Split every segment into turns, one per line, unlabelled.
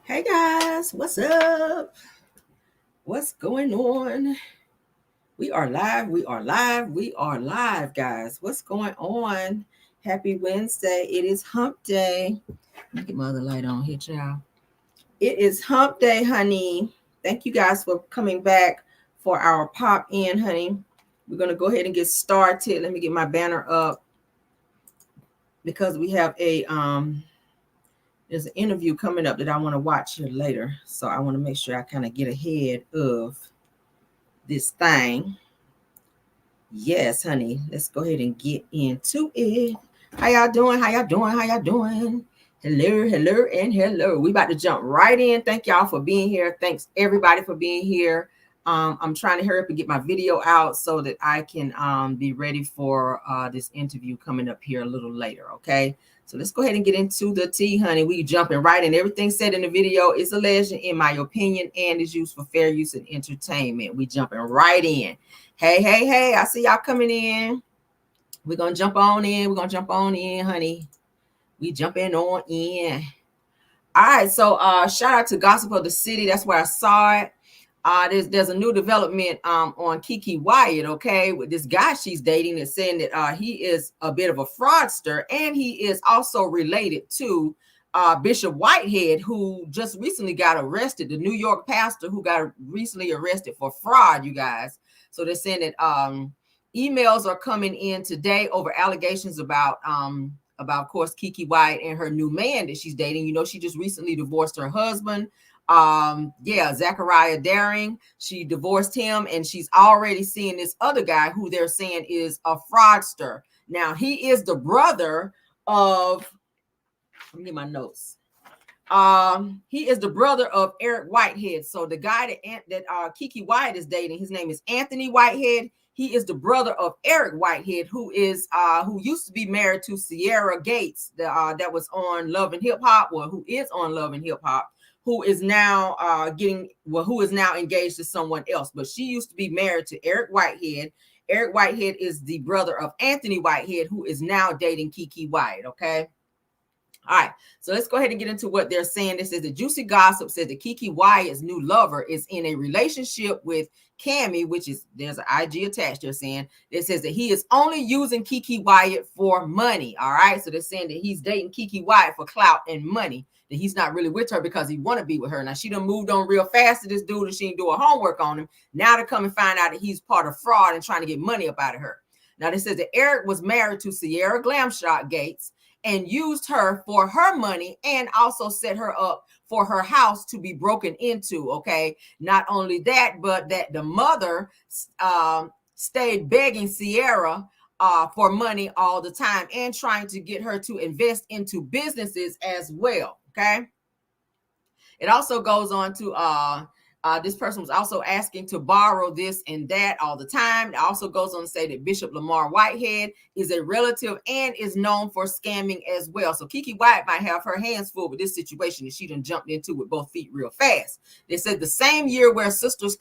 Hey guys, what's up? What's going on? We are live. We are live. We are live, guys. What's going on? Happy Wednesday. It is hump day. Let me get my other light on here, child. It is hump day, honey. Thank you guys for coming back for our pop in, honey. We're going to go ahead and get started. Let me get my banner up because we have there's an interview coming up that I want to watch here later. So I want to make sure I kind of get ahead of this thing. Yes, honey. Let's go ahead and get into it. How y'all doing? How y'all doing? How y'all doing? Hello, hello, and hello. We about to jump right in. Thank y'all for being here. Thanks everybody for being here. I'm trying to hurry up and get my video out so that I can be ready for this interview coming up here a little later. Okay. So let's go ahead and get into the tea, honey. We jumping right in. Everything said in the video is alleged, in my opinion, and is used for fair use and entertainment. We jumping right in. Hey, hey, hey, I see y'all coming in. We're going to jump on in. We're going to jump on in, honey. We jumping on in. All right, so shout out to Gossip of the City. That's where I saw it. There's a new development on Keke Wyatt, okay, with this guy she's dating that's saying that he is a bit of a fraudster, and he is also related to Bishop Whitehead, who just recently got arrested, the New York pastor who got recently arrested for fraud, you guys. So they're saying that emails are coming in today over allegations about, of course, Keke Wyatt and her new man that she's dating. You know, she just recently divorced her husband. Zachariah Daring. She divorced him, and she's already seeing this other guy who they're saying is a fraudster. Now, he is the brother of, let me get my notes. He is the brother of Eric Whitehead. So the guy that Keke Wyatt is dating, his name is Anthony Whitehead. He is the brother of Eric Whitehead, who used to be married to Sierra Gates, that was on Love and Hip Hop, or who is on Love and Hip Hop, who is now who is now engaged to someone else. But she used to be married to Eric Whitehead. Eric Whitehead is the brother of Anthony Whitehead, who is now dating Keke Wyatt. Okay. All right, so let's go ahead and get into what they're saying. This is the juicy gossip says that Keke Wyatt's new lover is in a relationship with Cammy, which is, there's an IG attached. They're saying it says that he is only using Keke Wyatt for money. All right, so they're saying that he's dating Keke Wyatt for clout and money, that he's not really with her because he want to be with her. Now, she done moved on real fast to this dude, and she didn't do her homework on him. Now to come and find out that he's part of fraud and trying to get money up out of her. Now, they says that Eric was married to Sierra Glamshot Gates and used her for her money, and also set her up for her house to be broken into. Okay. Not only that, but that the mother stayed begging Sierra for money all the time, and trying to get her to invest into businesses as well. Okay. It also goes on to this person was also asking to borrow this and that all the time. It also goes on to say that Bishop Lamar Whitehead is a relative and is known for scamming as well. So Keke Wyatt might have her hands full with this situation that she done jumped into with both feet real fast. They said the same year where her sister's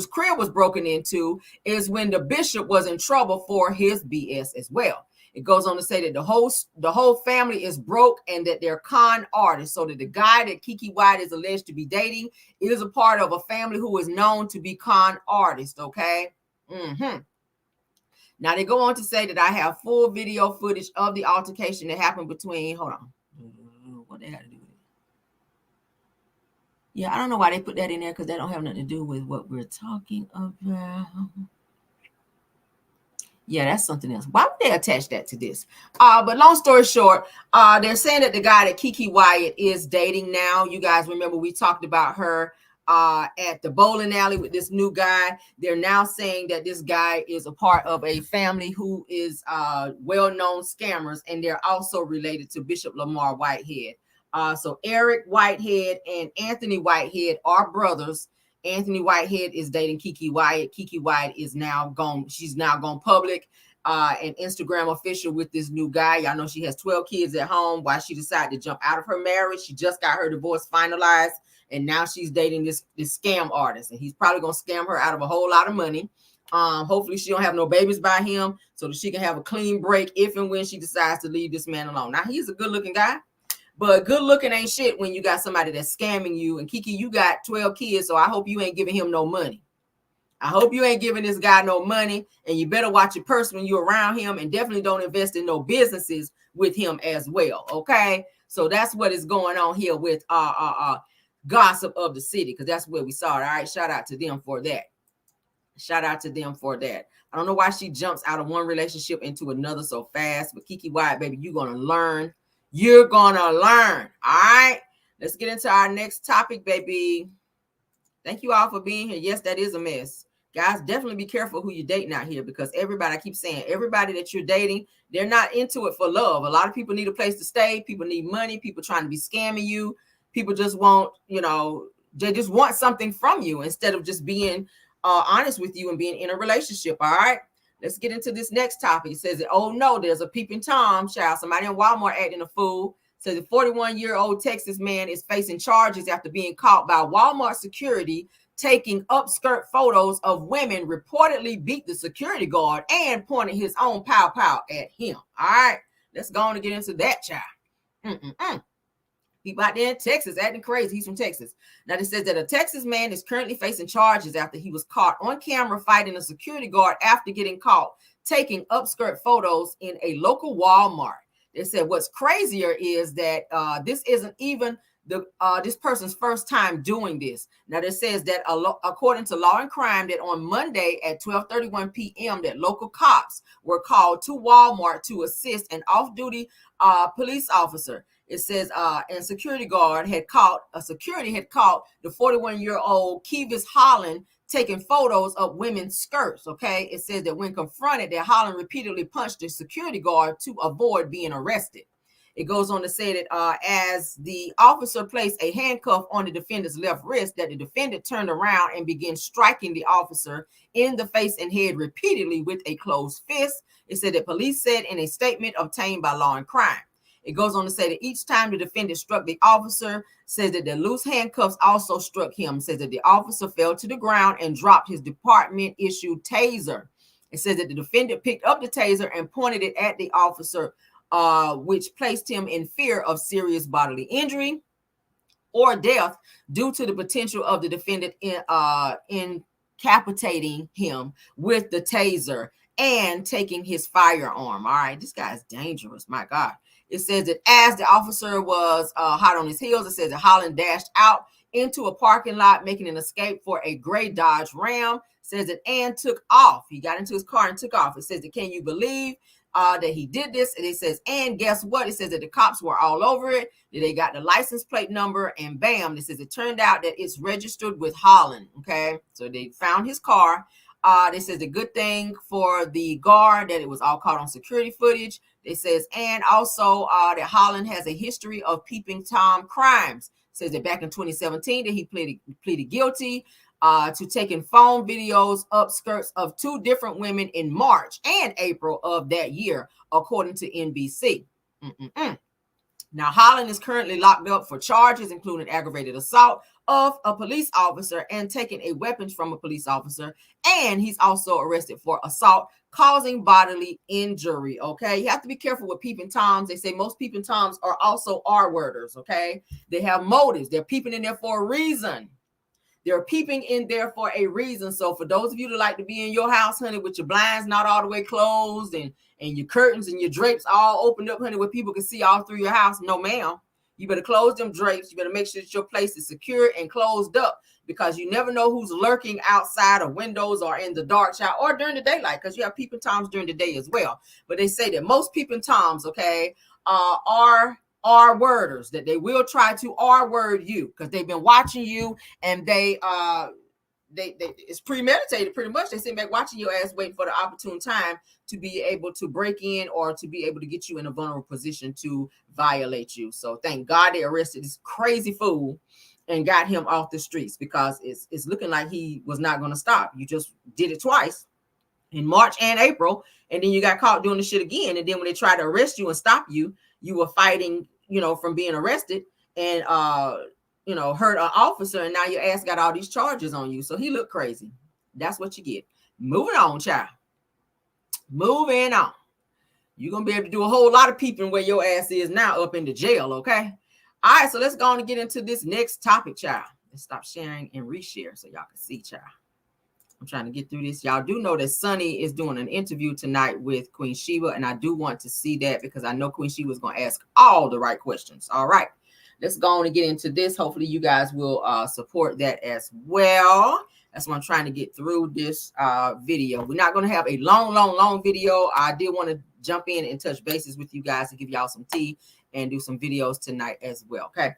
crib was broken into is when the bishop was in trouble for his BS as well. It goes on to say that the whole family is broke and that they're con artists. So that the guy that Keke Wyatt is alleged to be dating is a part of a family who is known to be con artists. Okay. Now they go on to say that I have full video footage of the altercation that happened between, hold on, what they had to do with it? Yeah, I don't know why they put that in there, because that don't have nothing to do with what we're talking about. Yeah, that's something else. Why would they attach that to this? But long story short, they're saying that the guy that Keke Wyatt is dating now, you guys remember we talked about her at the bowling alley with this new guy. They're now saying that this guy is a part of a family who is well-known scammers, and they're also related to Bishop Lamar Whitehead. So Eric Whitehead and Anthony Whitehead are brothers. Anthony Whitehead is dating Keke Wyatt. Keke Wyatt is now gone. She's now gone public and Instagram official with this new guy. Y'all know she has 12 kids at home. Why she decided to jump out of her marriage. She just got her divorce finalized, and now she's dating this scam artist, and he's probably gonna scam her out of a whole lot of money. Hopefully she don't have no babies by him, so that she can have a clean break if and when she decides to leave this man alone. Now, he's a good looking guy. But good looking ain't shit when you got somebody that's scamming you. And Kiki, you got 12 kids, so I hope you ain't giving him no money. I hope you ain't giving this guy no money, and you better watch your purse when you're around him, and definitely don't invest in no businesses with him as well. Okay, so that's what is going on here with gossip of the city, because that's where we saw it. All right, shout out to them for that. Shout out to them for that. I don't know why she jumps out of one relationship into another so fast, but Keke Wyatt, baby, you're gonna learn. You're gonna learn. All right, let's get into our next topic, baby. Thank you all for being here. Yes, that is a mess. Guys, definitely be careful who you're dating out here, because everybody, I keep saying, everybody that you're dating, they're not into it for love. A lot of people need a place to stay. People need money. People trying to be scamming you. People just want, they just want something from you instead of just being honest with you and being in a relationship. All right, let's get into this next topic. It says, oh no, there's a peeping Tom, child. Somebody in Walmart acting a fool. So the 41-year-old Texas man is facing charges after being caught by Walmart security taking upskirt photos of women reportedly beat the security guard and pointing his own pow at him. All right, let's go on and get into that, child. People out there in Texas acting crazy. He's from Texas. Now, it says that a Texas man is currently facing charges after he was caught on camera fighting a security guard after getting caught taking upskirt photos in a local Walmart. They said what's crazier is that this isn't even this person's first time doing this. Now, it says that according to Law and Crime, that on Monday at 12:31 p.m. that local cops were called to Walmart to assist an off-duty police officer. It says and security had caught the 41-year-old Kevis Holland taking photos of women's skirts. Okay, it says that when confronted, that Holland repeatedly punched the security guard to avoid being arrested. It goes on to say that as the officer placed a handcuff on the defendant's left wrist, that the defendant turned around and began striking the officer in the face and head repeatedly with a closed fist. It said that police said in a statement obtained by Law and Crime. It goes on to say that each time the defendant struck the officer, says that the loose handcuffs also struck him. Says that the officer fell to the ground and dropped his department-issued taser. It says that the defendant picked up the taser and pointed it at the officer, which placed him in fear of serious bodily injury or death due to the potential of the defendant incapacitating him with the taser and taking his firearm. All right, this guy's dangerous. My God. It says that as the officer was hot on his heels, it says that Holland dashed out into a parking lot, making an escape for a gray Dodge Ram. It says that and took off. He got into his car and took off. It says that, can you believe that he did this? And it says, and guess what? It says that the cops were all over it. That they got the license plate number, and bam, it says it turned out that it's registered with Holland. Okay, so they found his car. This is a good thing for the guard that it was all caught on security footage. It says, and also that Holland has a history of peeping Tom crimes. It says that back in 2017 that he pleaded guilty to taking phone videos upskirts of two different women in March and April of that year, according to NBC. Now, Holland is currently locked up for charges including aggravated assault of a police officer and taking a weapon from a police officer. And he's also arrested for assault causing bodily injury. Okay, you have to be careful with peeping Toms. They say most peeping Toms are also R-worders. Okay, they have motives. They're peeping in there for a reason. They're peeping in there for a reason. So for those of you that like to be in your house, honey, with your blinds not all the way closed and your curtains and your drapes all opened up, honey, where people can see all through your house, no, ma'am. You better close them drapes. You better make sure that your place is secure and closed up, because you never know who's lurking outside of windows or in the dark, child, or during the daylight, because you have peeping Toms during the day as well. But they say that most peeping Toms, okay, are R-worders, that they will try to R-word you because they've been watching you, and they it's premeditated pretty much. They sit back watching your ass, waiting for the opportune time to be able to break in or to be able to get you in a vulnerable position to violate you. So thank God they arrested this crazy fool and got him off the streets, because it's looking like he was not going to stop. You just did it twice, in March and April, and then you got caught doing the shit again. And then when they tried to arrest you and stop you, you were fighting, from being arrested and hurt an officer, and now your ass got all these charges on you. So he looked crazy. That's what you get. Moving on, child. Moving on. You're gonna be able to do a whole lot of peeping where your ass is now, up in the jail. Okay. All right, so let's go on and get into this next topic, child. Let's stop sharing and reshare so y'all can see, child. I'm trying to get through this. Y'all do know that Sunny is doing an interview tonight with Queen Sheba, and I do want to see that because I know Queen Sheba is going to ask all the right questions. All right, let's go on and get into this. Hopefully you guys will support that as well. That's what I'm trying to get through this video. We're not going to have a long video. I did want to jump in and touch bases with you guys to give y'all some tea and do some videos tonight as well. Okay.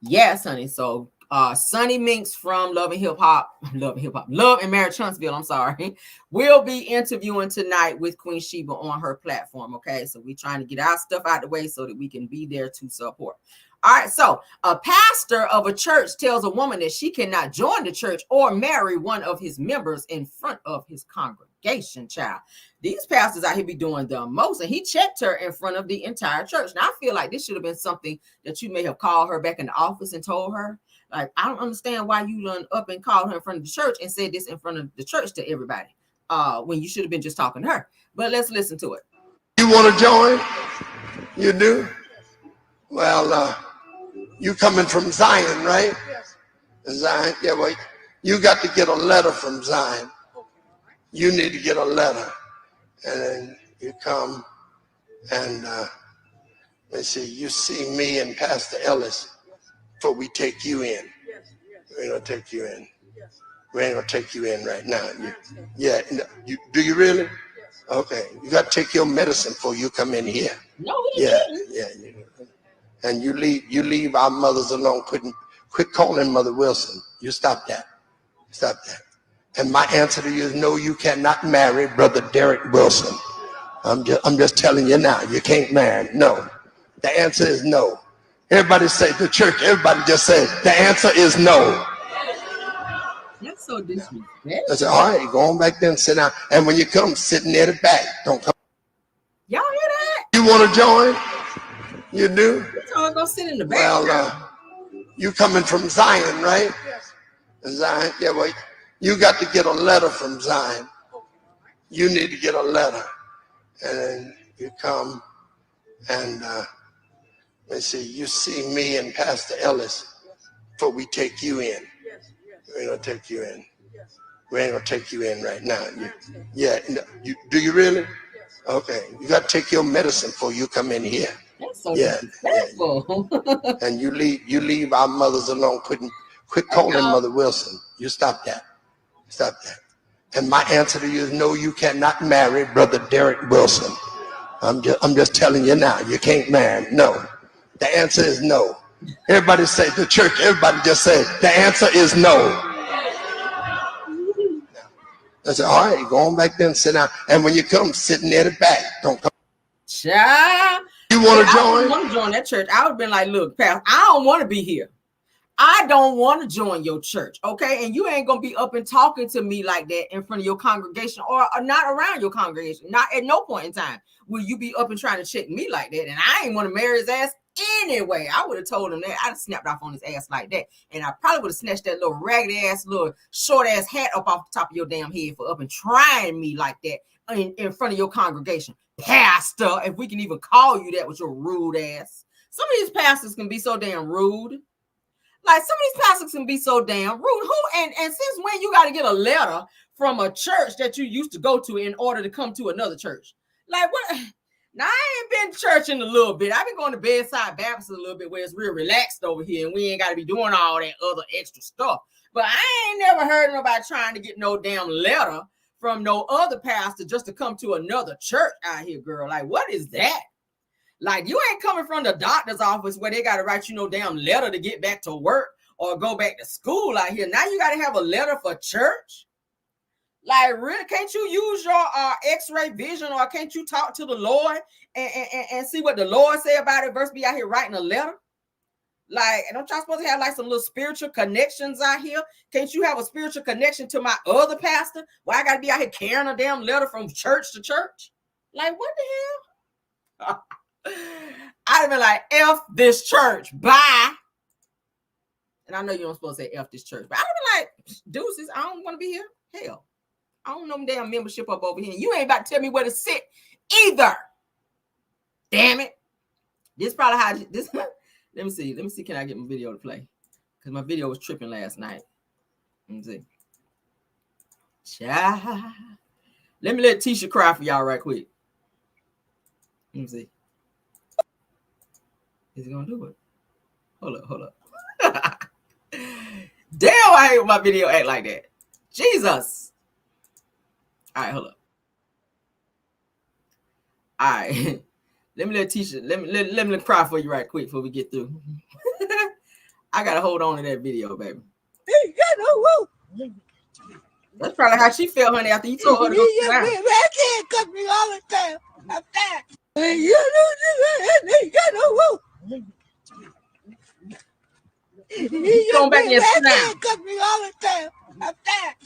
Yes, honey. So Sunny Minx from Love and Marriage Huntsville, I'm sorry, will be interviewing tonight with Queen Sheba on her platform. Okay, so we're trying to get our stuff out of the way so that we can be there to support. All right, so a pastor of a church tells a woman that she cannot join the church or marry one of his members in front of his congregation, child. These pastors out here be doing the most, and he checked her in front of the entire church. Now, I feel like this should have been something that you may have called her back in the office and told her. Like, I don't understand why you done up and called her in front of the church and said this in front of the church to everybody when you should have been just talking to her. But let's listen to it.
You want to join? You do? Well, you coming from Zion, right? Zion, yeah, well, you got to get a letter from Zion. You need to get a letter. And then you come and, let's see, you see me and Pastor Ellis before we take you in. We ain't going to take you in. We ain't going to take you in right now. Yeah, do you really? Okay, you got to take your medicine before you come in here.
No, he didn't.
Yeah. And you leave our mothers alone. Quit calling Mother Wilson. You stop that. Stop that. And my answer to you is no, you cannot marry Brother Derek Wilson. I'm just telling you now, you can't marry. No. The answer is no. Everybody say, the church, everybody just say, the answer is no.
That's so disrespectful.
I said, all right, go on back there and sit down. And when you come, sit near the back. Don't come.
Y'all hear that?
You want to join? You do?
Y'all go sit in the back.
Well, you coming from Zion, right? Zion, yeah, well, you got to get a letter from Zion. You need to get a letter. And then you come and, let's see, you see me and Pastor Ellis before we take you in. We ain't going to take you in. We ain't going to take you in right now. Do you really? Okay, you got to take your medicine before you come in here.
That's so disrespectful.
And you leave our mothers alone. Quit calling Mother Wilson. You stop that. Stop that. And my answer to you is no, you cannot marry Brother Derek Wilson. I'm just telling you now, you can't marry. No. The answer is no. Everybody say, the church, everybody just say, the answer is no. I said, all right, go on back there and sit down. And when you come, sit near the back. Don't come.
Child.
You want to join?
I want to join that church. I would have been like, look, Pastor, I don't want to be here. I don't want to join your church, okay? And you ain't going to be up and talking to me like that in front of your congregation or not around your congregation. Not at no point in time will you be up and trying to check me like that. And I ain't want to marry his ass anyway. I would have told him that. I'd have snapped off on his ass like that. And I probably would have snatched that little raggedy ass, little short ass hat up off the top of your damn head for up and trying me like that in front of your congregation. Pastor, if we can even call you that with your rude ass. Some of these pastors can be so damn rude. Like, some of these pastors can be so damn rude. Who and since when you got to get a letter from a church that you used to go to in order to come to another church? Like, what? Now, I ain't been to church in a little bit. I've been going to Bedside Baptist a little bit where it's real relaxed over here and we ain't got to be doing all that other extra stuff. But I ain't never heard nobody trying to get no damn letter from no other pastor just to come to another church out here, girl. Like, what is that? Like, you ain't coming from the doctor's office where they got to write you no damn letter to get back to work or go back to school out here. Now you got to have a letter for church? Like, really? Can't you use your x-ray vision, or can't you talk to the Lord and see what the Lord say about it versus be out here writing a letter? Like, don't y'all supposed to have like some little spiritual connections out here? Can't you have a spiritual connection to my other pastor? Why I got to be out here carrying a damn letter from church to church? Like, what the hell? I'd have been like, F this church, bye. And I know you don't supposed to say F this church, but I'd have been like, deuces, I don't want to be here. Hell, I don't know damn membership up over here. You ain't about to tell me where to sit either. Damn it. This probably how this Let me see. Let me see. Can I get my video to play? Because my video was tripping last night. Let me see. Child. Let me let Tisha cry for y'all right quick. Let me see. Is he gonna do it? Hold up. Damn, I hate when my video act like that. Jesus. All right, hold up. All right. Let me let Tisha, let me cry for you right quick before we get through. I gotta hold on to that video, baby. That's probably how she felt, honey, after you told her to go sit down.
I can't cut me all the time. I'm fat.
You going back there and sit down.
Cut me all the time. I'm fat.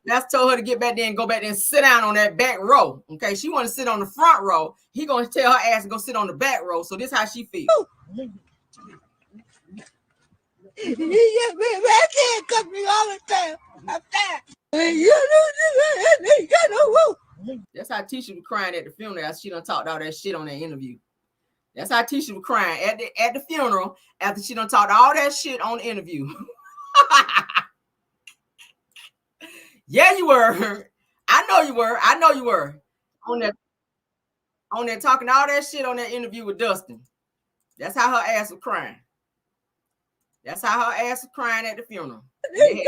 That's told her to get back there and go back there and sit down on that back row. Okay, she want to sit on the front row. He gonna tell her ass to go sit on the back row. So this is how she feels.
I can't cut me all the time. I'm fat.
That's how Tisha was crying at the funeral after she done talked all that shit on that interview. That's how Tisha was crying at the funeral after she done talked all that shit on the interview. Yeah, you were. I know you were. I know you were. On that talking all that shit on that interview with Dustin. That's how her ass was crying. That's how her ass was crying at the funeral. Yeah.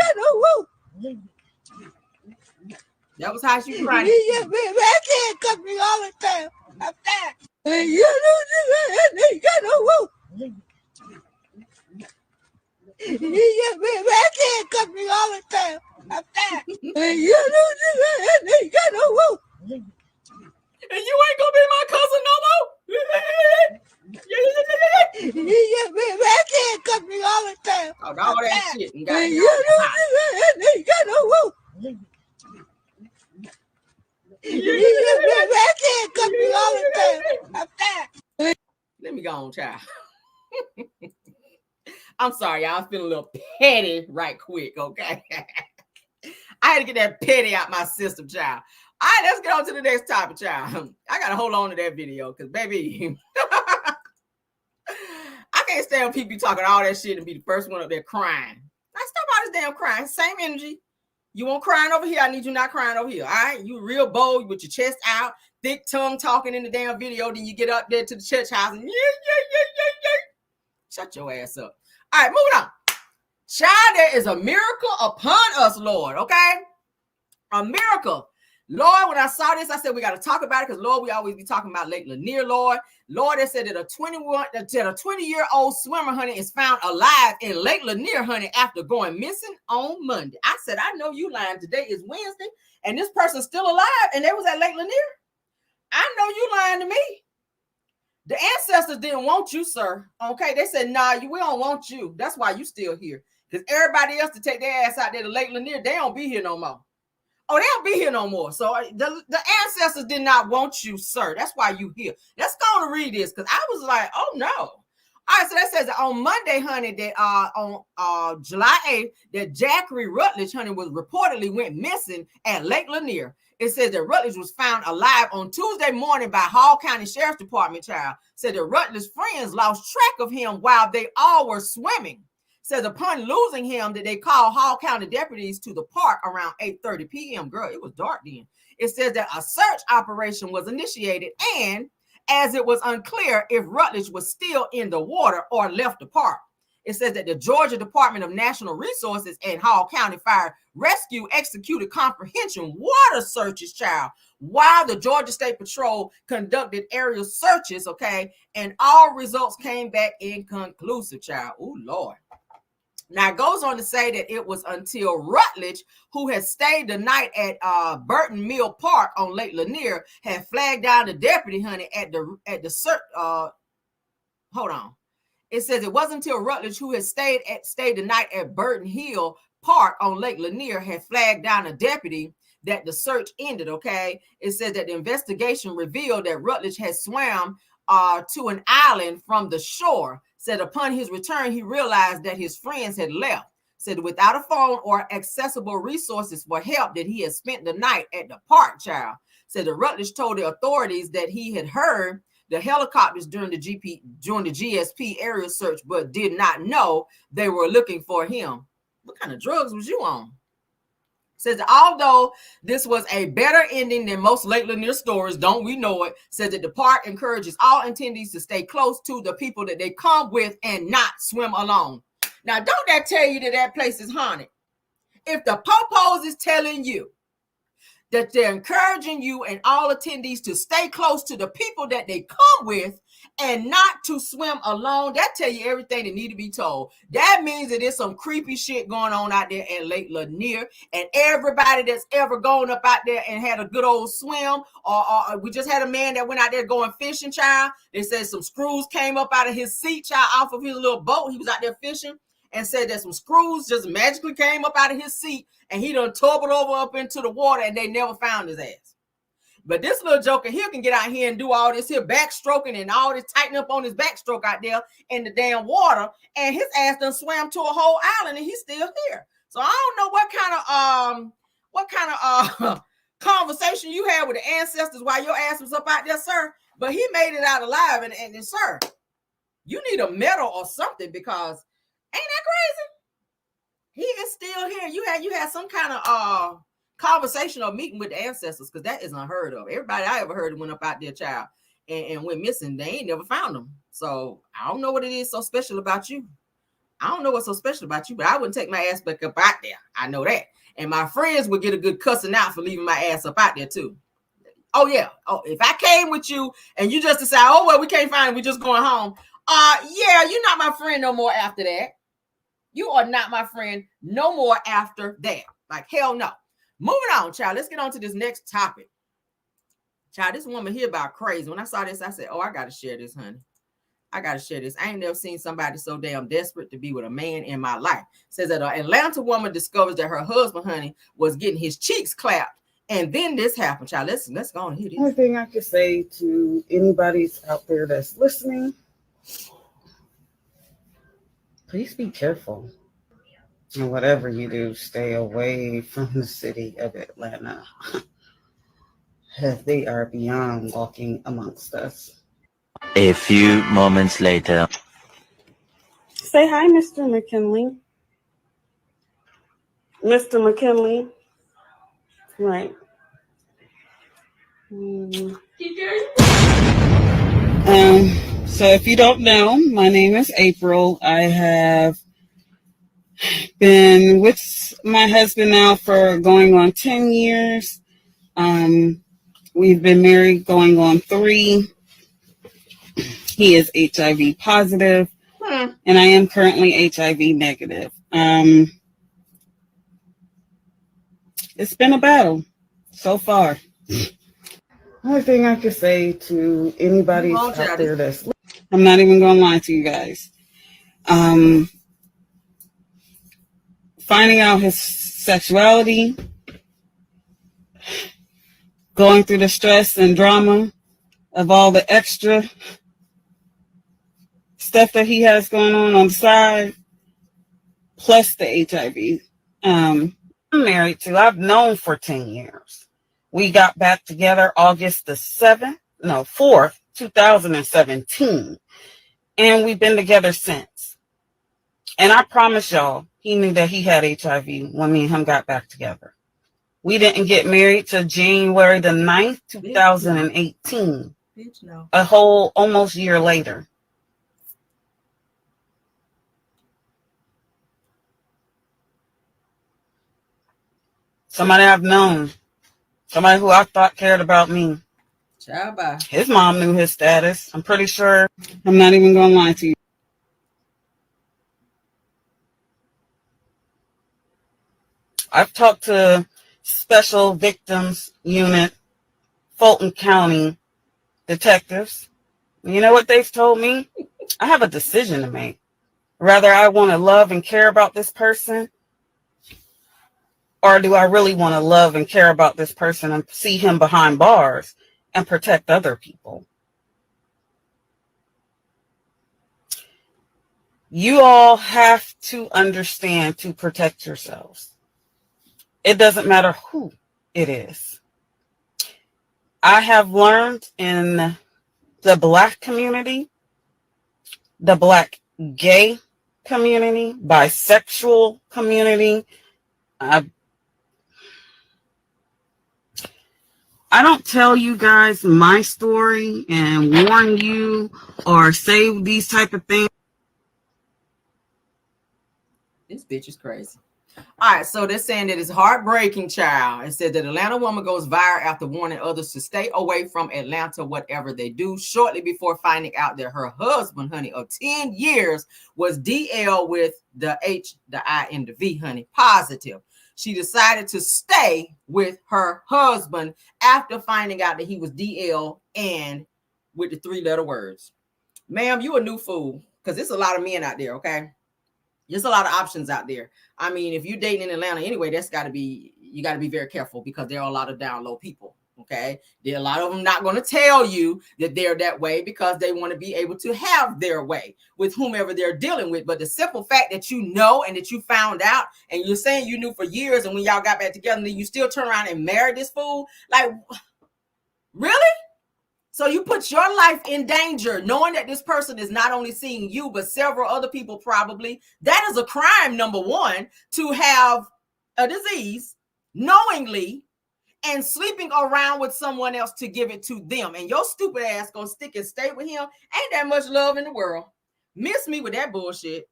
That was how she was crying.
I can't cut me all the time. I'm fat. I can't cut me all the time. I'm fat.
And you ain't gonna be my cousin no more.
I can't cut me all the time.
Talk all that shit and got
I can't cut me all the time. I'm fat.
Let me go on, child. I'm sorry, y'all. I'm feeling a little petty right quick, okay? I had to get that petty out my system, child. All right, let's get on to the next topic, child. I got to hold on to that video because, baby, I can't stand when people be talking all that shit and be the first one up there crying. Like, stop all this damn crying. Same energy. You won't crying over here. I need you not crying over here. All right? You real bold with your chest out, thick tongue talking in the damn video. Then you get up there to the church house and yeah. Shut your ass up. All right, moving on. Child, there is a miracle upon us, Lord, okay? A miracle. Lord, when I saw this, I said, we got to talk about it because, Lord, we always be talking about Lake Lanier, Lord. Lord, they said that a 20-year-old swimmer, honey, is found alive in Lake Lanier, honey, after going missing on Monday. I said, I know you lying. Today is Wednesday, and this person's still alive, and they was at Lake Lanier. I know you lying to me. The ancestors didn't want you, sir. Okay, they said, nah, we don't want you. That's why you still here. Because everybody else to take their ass out there to Lake Lanier, they don't be here no more. Oh, they don't be here no more. So the ancestors did not want you, sir. That's why you here. Let's go to read this because I was like, oh no. All right, so that says that on Monday, honey, that on July 8th, that Jackery Rutledge, honey, was reportedly went missing at Lake Lanier. It says that Rutledge was found alive on Tuesday morning by Hall County Sheriff's Department, child. Said that Rutledge's friends lost track of him while they all were swimming. Says upon losing him that they called Hall County deputies to the park around 8:30 p.m. Girl, it was dark then. It says that a search operation was initiated and as it was unclear if Rutledge was still in the water or left the park. It says that the Georgia Department of Natural Resources and Hall County Fire Rescue executed comprehensive water searches, child, while the Georgia State Patrol conducted aerial searches, okay, and all results came back inconclusive, child. Oh, Lord. Now, it goes on to say that it was until Rutledge, who had stayed the night at Burton Mill Park on Lake Lanier, had flagged down the deputy, honey, at the search. Hold on. It says it wasn't until Rutledge, who had stayed the night at Burton Hill Park on Lake Lanier, had flagged down a deputy that the search ended, okay? It says that the investigation revealed that Rutledge had swam to an island from the shore. Said upon his return, he realized that his friends had left. Said without a phone or accessible resources for help that he had spent the night at the park, child. Said the Rutledge told the authorities that he had heard the helicopters during the GSP area search, but did not know they were looking for him. What kind of drugs was you on? Says that although this was a better ending than most late Lanier stories, don't we know it? Says that the park encourages all attendees to stay close to the people that they come with and not swim alone. Now, don't that tell you that that place is haunted? If the popos is telling you that they're encouraging you and all attendees to stay close to the people that they come with and not to swim alone, that tell you everything that need to be told. That means that there's some creepy shit going on out there at Lake Lanier, and everybody that's ever gone up out there and had a good old swim, or we just had a man that went out there going fishing, child. They said some screws came up out of his seat, child, off of his little boat. He was out there fishing, and said that some screws just magically came up out of his seat, and he done tumbled over up into the water, and they never found his ass. But this little joker here can get out here and do all this here backstroking and all this tightening up on his backstroke out there in the damn water, and his ass done swam to a whole island, and he's still here. So I don't know what kind of conversation you had with the ancestors while your ass was up out there, sir. But he made it out alive, and sir, you need a medal or something, because ain't that crazy? He is still here. You had some kind of conversation or meeting with the ancestors, because that is unheard of. Everybody I ever heard went up out there, child, and went missing. They ain't never found them. So I don't know what it is so special about you. I don't know what's so special about you, but I wouldn't take my ass back up out there. I know that. And my friends would get a good cussing out for leaving my ass up out there too. Oh yeah. Oh, if I came with you and you just decide, oh well, we can't find him, we just going home. Yeah, you're not my friend no more after that. You are not my friend no more after that. Like hell no. Moving on, child. Let's get on to this next topic. Child, this woman here about crazy. When I saw this, I said, oh, I got to share this, honey. I got to share this. I ain't never seen somebody so damn desperate to be with a man in my life. Says that an Atlanta woman discovers that her husband, honey, was getting his cheeks clapped. And then this happened, child. Let's go on here.
Only thing I can say to anybody out there that's listening, please be careful. And whatever you do, stay away from the city of Atlanta. They are beyond walking amongst us.
A few moments later.
Say hi, Mr. McKinley. Mr. McKinley. Right. So if you don't know, my name is April. I have been with my husband now for going on 10 years. We've been married going on 3. He is HIV positive, and I am currently HIV negative. It's been a battle so far. Only thing I can say to anybody out there that's, I'm not even going to lie to you guys. Finding out his sexuality, going through the stress and drama of all the extra stuff that he has going on the side, plus the HIV. I'm married to, I've known for 10 years. We got back together August the 4th, 2017. And we've been together since. And I promise y'all, he knew that he had HIV when me and him got back together. We didn't get married till January the 9th, 2018. A whole almost year later. Somebody I've known. Somebody who I thought cared about me. His mom knew his status. I'm pretty sure. I'm not even going to lie to you. I've talked to Special Victims Unit, Fulton County detectives. You know what they've told me? I have a decision to make. Whether I want to love and care about this person, or do I really want to love and care about this person and see him behind bars and protect other people? You all have to understand to protect yourselves. It doesn't matter who it is. I have learned in the Black community, the Black gay community, bisexual community. I don't tell you guys my story and warn you or say these type of things.
This bitch is crazy. All right, so they're saying that it's heartbreaking, child. It said that Atlanta woman goes viral after warning others to stay away from Atlanta, whatever they do, shortly before finding out that her husband, honey, of 10 years was DL with the H, the I, and the V, honey, positive. She decided to stay with her husband after finding out that he was DL and with the 3-letter words. Ma'am, you a new fool, because there's a lot of men out there, okay? There's a lot of options out there. I mean, if you're dating in Atlanta anyway, you got to be very careful because there are a lot of down low people. Okay. There are a lot of them not going to tell you that they're that way because they want to be able to have their way with whomever they're dealing with. But the simple fact that you know and that you found out and you're saying you knew for years and when y'all got back together and then you still turn around and marry this fool, like, really? So you put your life in danger knowing that this person is not only seeing you, but several other people probably. That is a crime, number one, to have a disease knowingly and sleeping around with someone else to give it to them. And your stupid ass gonna stick and stay with him. Ain't that much love in the world. Miss me with that bullshit.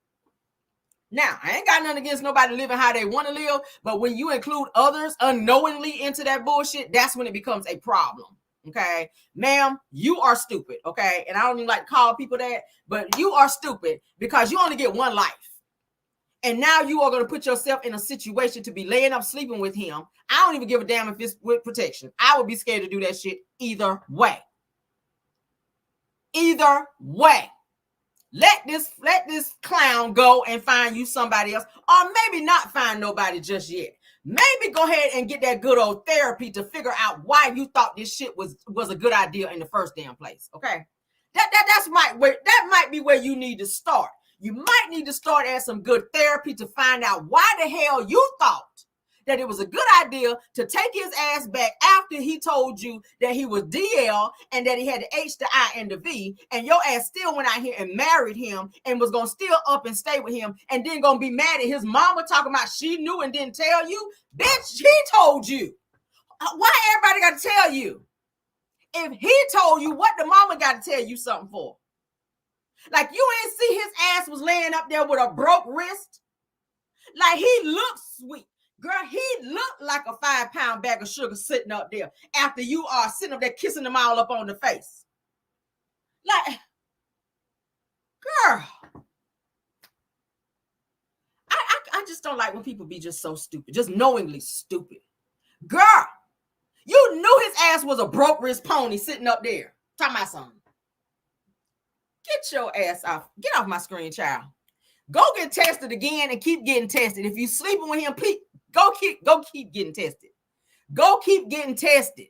Now, I ain't got nothing against nobody living how they want to live, but when you include others unknowingly into that bullshit, that's when it becomes a problem. Okay, ma'am, you are stupid. Okay, and I don't even like to call people that, but you are stupid because you only get one life. And now you are going to put yourself in a situation to be laying up sleeping with him. I don't even give a damn if it's with protection. I would be scared to do that shit either way. Either way. Let this clown go and find you somebody else, or maybe not find nobody just yet. Maybe go ahead and get that good old therapy to figure out why you thought this shit was a good idea in the first damn place. Okay, that might be where you need to start. You might need to start at some good therapy to find out why the hell you thought that it was a good idea to take his ass back after he told you that he was DL and that he had the H, the I, and the V, and your ass still went out here and married him and was going to still up and stay with him and then going to be mad at his mama talking about she knew and didn't tell you. Bitch, he told you. Why everybody got to tell you? If he told you, what the mama got to tell you something for? Like, you ain't see his ass was laying up there with a broke wrist? Like, he looked sweet. Girl, he looked like a 5-pound bag of sugar sitting up there after you are sitting up there kissing them all up on the face. Like, girl, I just don't like when people be just so stupid, just knowingly stupid. Girl, you knew his ass was a broke wrist pony sitting up there. Talking about something. Get your ass off. Get off my screen, child. Go get tested again and keep getting tested. If you sleeping with him, go keep getting tested. Go keep getting tested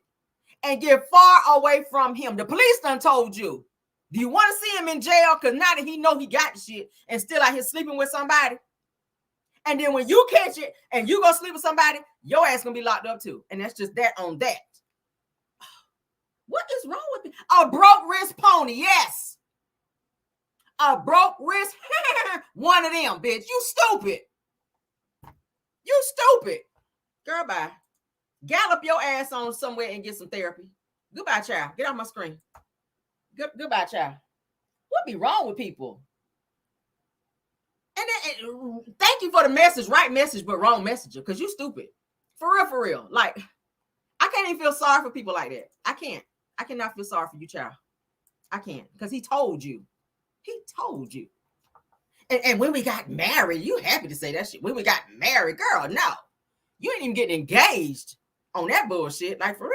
and get far away from him. The police done told you. Do you want to see him in jail? Because now that he know he got the shit and still out here sleeping with somebody. And then when you catch it and you go sleep with somebody, your ass gonna be locked up too. And that's just that on that. What is wrong with me? A broke wrist pony, yes. A broke wrist, one of them, bitch. You stupid. You stupid. Girl, bye. Gallop your ass on somewhere and get some therapy. Goodbye, child. Get off my screen. Goodbye, child. What be wrong with people? And then, thank you for the message. Right message, but wrong messenger. Because you stupid. For real. Like, I can't even feel sorry for people like that. I can't. I cannot feel sorry for you, child. I can't. Because he told you. He told you. And when we got married, you happy to say that shit. When we got married, girl, no. You ain't even getting engaged on that bullshit. Like, for real.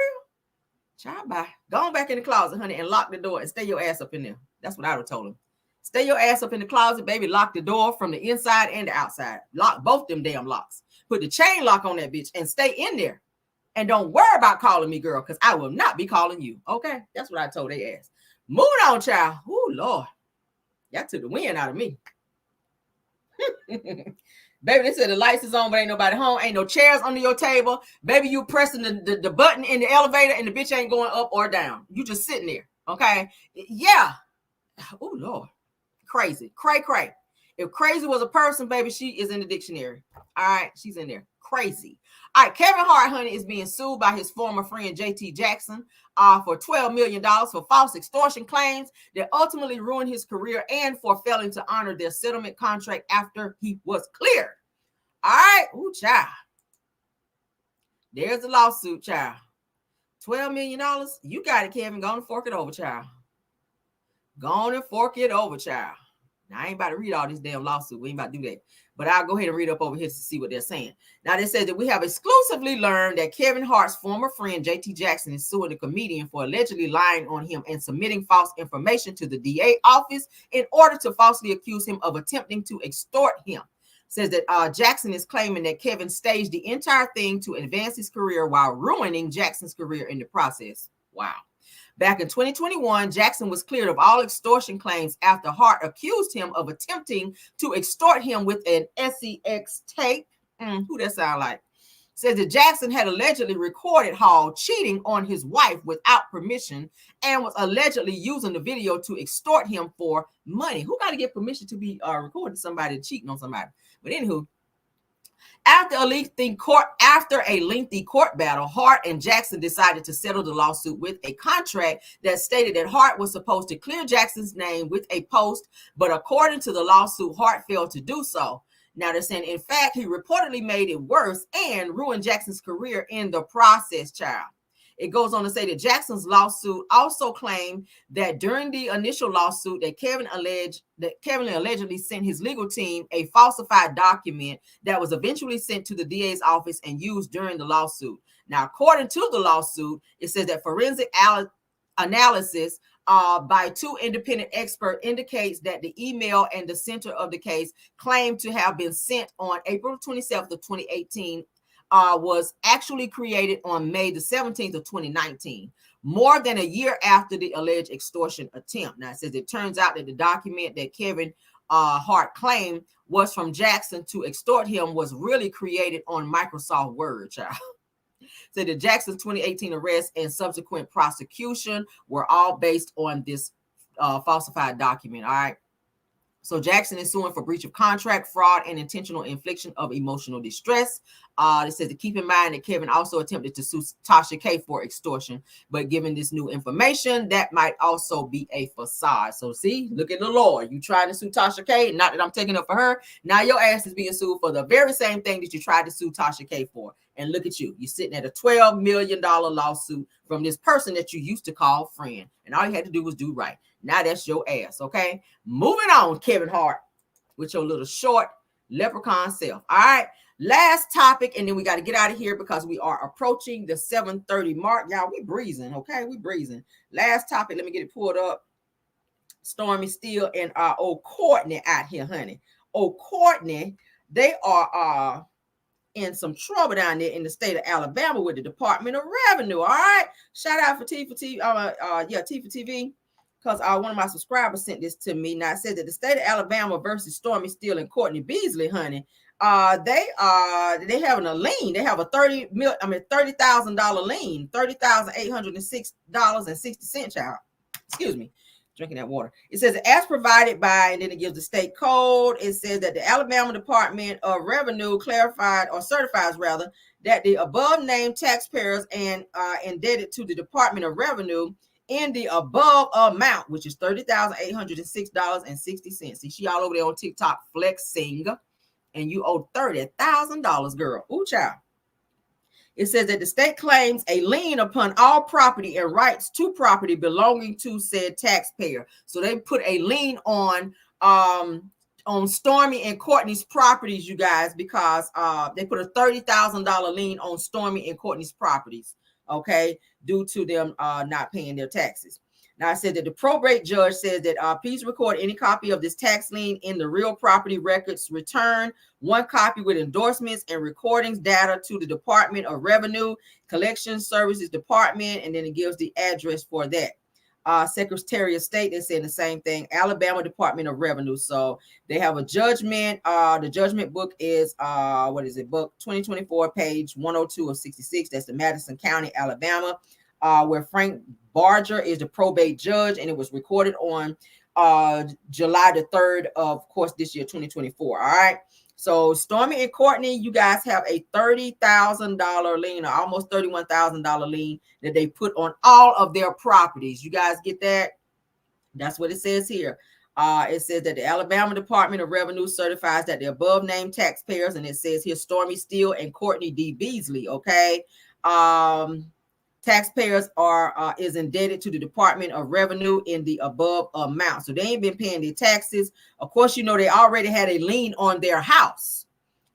Child, bye. Go on back in the closet, honey, and lock the door and stay your ass up in there. That's what I would have told him. Stay your ass up in the closet, baby. Lock the door from the inside and the outside. Lock both them damn locks. Put the chain lock on that bitch and stay in there. And don't worry about calling me, girl, because I will not be calling you. Okay? That's what I told they ass. Moving on, child. Oh, Lord. Y'all took the wind out of me. Baby, they said the lights is on, but ain't nobody home. Ain't no chairs under your table. Baby, you pressing the button in the elevator and the bitch ain't going up or down. You just sitting there. Okay. Yeah. Oh, Lord. Crazy. Cray. If crazy was a person, baby, she is in the dictionary. All right. She's in there. Crazy. All right. Kevin Hart, honey, is being sued by his former friend, JT Jackson, for $12 million for false extortion claims that ultimately ruined his career and for failing to honor their settlement contract after he was cleared. All right. Ooh, child. There's a lawsuit, child. $12 million. You got it, Kevin. Go on and fork it over, child. Go on and fork it over, child. Now, I ain't about to read all this damn lawsuit. We ain't about to do that. But I'll go ahead and read up over here to see what they're saying. Now, they said that we have exclusively learned that Kevin Hart's former friend, JT Jackson, is suing the comedian for allegedly lying on him and submitting false information to the DA office in order to falsely accuse him of attempting to extort him. Says that Jackson is claiming that Kevin staged the entire thing to advance his career while ruining Jackson's career in the process. Wow. Back in 2021, Jackson was cleared of all extortion claims after Hart accused him of attempting to extort him with an SEX tape. Who that sound like? Says that Jackson had allegedly recorded Hall cheating on his wife without permission and was allegedly using the video to extort him for money. Who got to get permission to be recording somebody cheating on somebody? But anywho, after a lengthy court battle, Hart and Jackson decided to settle the lawsuit with a contract that stated that Hart was supposed to clear Jackson's name with a post, but according to the lawsuit, Hart failed to do so. Now they're saying, in fact, he reportedly made it worse and ruined Jackson's career in the process, child. It goes on to say that Jackson's lawsuit also claimed that during the initial lawsuit that Kevin allegedly sent his legal team a falsified document that was eventually sent to the DA's office and used during the lawsuit. Now, according to the lawsuit, it says that forensic analysis by two independent experts indicates that the email and the center of the case claimed to have been sent on April 27th of 2018 was actually created on May the 17th of 2019, more than a year after the alleged extortion attempt. Now, it says it turns out that the document that Kevin Hart claimed was from Jackson to extort him was really created on Microsoft Word, child. So the Jackson's 2018 arrest and subsequent prosecution were all based on this falsified document, all right? So Jackson is suing for breach of contract, fraud, and intentional infliction of emotional distress. It says to keep in mind that Kevin also attempted to sue Tasha K for extortion, but given this new information, that might also be a facade. So see, look at the law. You trying to sue Tasha K, not that I'm taking up for her. Now your ass is being sued for the very same thing that you tried to sue Tasha K for. And look at you. You're sitting at a $12 million lawsuit from this person that you used to call friend. And all you had to do was do right. Now that's your ass, okay? Moving on, Kevin Hart, with your little short leprechaun self. All right, last topic, and then we got to get out of here because we are approaching the 7:30 mark. Y'all, we breezing, okay? We breezing. Last topic, let me get it pulled up. Stormy Steele and old Courtney out here, honey. Old Courtney, they are in some trouble down there in the state of Alabama with the Department of Revenue. All right, shout out for T for TV. Because one of my subscribers sent this to me. Now, it said that the state of Alabama versus Stormy Steele and Courtney Beasley, honey, they having a lien. They have a $30,000 lien, $30,806.60, child. Excuse me, drinking that water. It says as provided by, and then it gives the state code. It says that the Alabama Department of Revenue certifies rather that the above named taxpayers and indebted to the Department of Revenue in the above amount, which is $30,806.60. See, she all over there on TikTok flexing, and you owe $30,000, girl. Ooh, child. It says that the state claims a lien upon all property and rights to property belonging to said taxpayer. So they put a lien on Stormy and Courtney's properties, you guys, because they put a $30,000 lien on Stormy and Courtney's properties. Okay, due to them not paying their taxes. Now, I said that the probate judge says that please record any copy of this tax lien in the real property records return, one copy with endorsements and recordings data to the Department of Revenue Collection Services Department, and then it gives the address for that. Secretary of State, they're saying the same thing. Alabama Department of Revenue. So they have a judgment. The judgment book is book 2024, page 102 of 66. That's the Madison County, Alabama. where Frank Barger is the probate judge, and it was recorded on July the 3rd of course this year, 2024. All right. So Stormy and Courtney, you guys have a $30,000 lien, or almost $31,000 lien that they put on all of their properties. You guys get that? That's what it says here. It says that the Alabama Department of Revenue certifies that the above named taxpayers, and it says here Stormy Steele and Courtney D. Beasley. Okay. Taxpayers is indebted to the Department of Revenue in the above amount. So they ain't been paying their taxes. Of course, you know, they already had a lien on their house.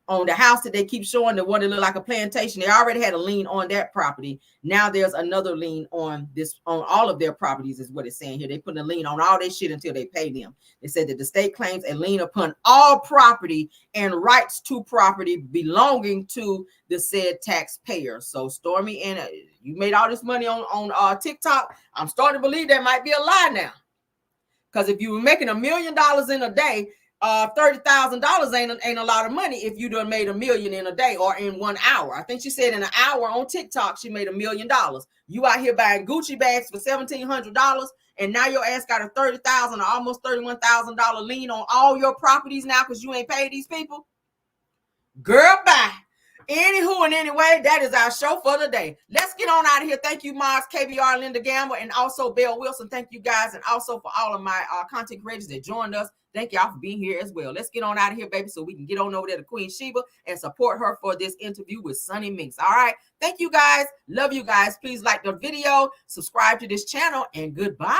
On the house that they keep showing, the one that look like a plantation, they already had a lien on that property. Now there's another lien on all of their properties, is what it's saying here. They put a lien on all their shit until they pay them. They said that the state claims a lien upon all property and rights to property belonging to the said taxpayer. So Stormy, and you made all this money on TikTok. I'm starting to believe that might be a lie now. Because if you were making $1 million in a day, $30,000 ain't a lot of money if you done made $1 million in a day or in 1 hour. I think she said in an hour on TikTok she made $1 million. You out here buying Gucci bags for $1,700, and now your ass got a $30,000 or almost $31,000 lien on all your properties now because you ain't paid these people. Girl, bye. Anywho and anyway, that is our show for the day. Let's get on out of here. Thank you, Mars, KBR, Linda Gamble, and also Belle Wilson. Thank you guys, and also for all of my content creators that joined us. Thank y'all for being here as well. Let's get on out of here, baby, so we can get on over there to Queen Sheba and support her for this interview with Sunny Minx. All right. Thank you guys. Love you guys. Please like the video, subscribe to this channel, and goodbye.